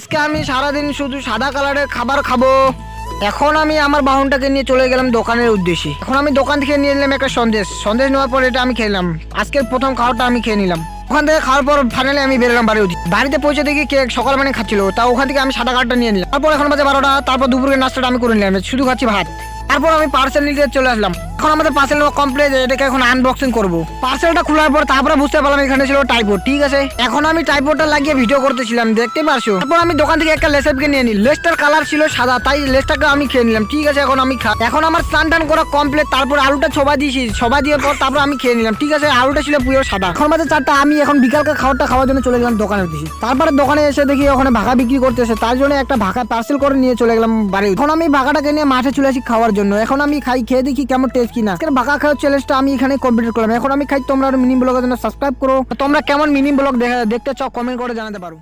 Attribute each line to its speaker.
Speaker 1: আজকে আমি সারাদিন শুধু সাদা কালারের খাবার খাবো। এখন আমি আমার বাহনটাকে নিয়ে চলে গেলাম দোকানের উদ্দেশ্যে। এখন আমি দোকান থেকে নিয়ে নিলাম একটা সন্দেশ নেওয়ার পর এটা আমি খেলাম। আজকের প্রথম খাবারটা আমি খেয়ে নিলাম। ওখান থেকে খাওয়ার পর ফাইনালি আমি বেরোলাম বাড়িতে পৌঁছে দেখি কেক সকাল মানে খাচ্ছিল, তা ওখান থেকে আমি সাদা কার্ডটা নিয়ে নিলাম। তারপর এখন বাজে 12টা, তারপর দুপুরের নাস্তাটা আমি করে নিলাম, শুধু খাচ্ছি ভাত। তারপর আমি পার্সেল নিতে চলে আসলাম। এখন আমাদের পার্সেল নেওয়া কমপ্লিট, এটাকে এখন আনবক্সিং করবো। পার্সেলটা খোলার পর তারপরে বুঝতে পারলাম এখানে ছিল টাইপড। ঠিক আছে, এখন আমি টাইপডটা লাগিয়ে ভিডিও করতেছিলাম, দেখতে পারছো। তারপর আমি দোকান থেকে একটা লেসেপকে নিয়ে নিই। লেসটার কালার ছিল সাদা, তাই লেসটাকে আমি খেয়ে নিলাম। ঠিক আছে, এখন আমি এখন আমার স্নান টান করা কমপ্লিট। তারপর আলুটা ছবা দিয়েছি, ছবা দিয়ে পর তারপর আমি খেয়ে নিলাম। ঠিক আছে, আলুটা ছিল পুরো সাদা। এখন বাজে 4টা, আমি এখন বিকালকে খাবারটা খাওয়ার জন্য চলে গেলাম দোকানের দিকে। তারপরে দোকানে এসে দেখি ওখানে ভাগা বিক্রি করতেছে, তার জন্য একটা ভাগা পার্সেল করে নিয়ে চলে গেলাম বাড়ি। এখন আমি ভাগাটাকে নিয়ে মাঠে চলে আসি খাওয়ার জন্য। এখন আমি খেয়ে দেখি কেমন টেস্ট কিনা। ভাগা খাওয়ার চ্যালেঞ্জটা আমি এখানে কমপ্লিট করলাম। এখন আমি খাই, তোমরা মিনি ব্লগের জন্য সাবস্ক্রাইব করো। তোমরা কেমন মিনি ব্লগ দেখতে চাও কমেন্ট করে জানাতে পারো।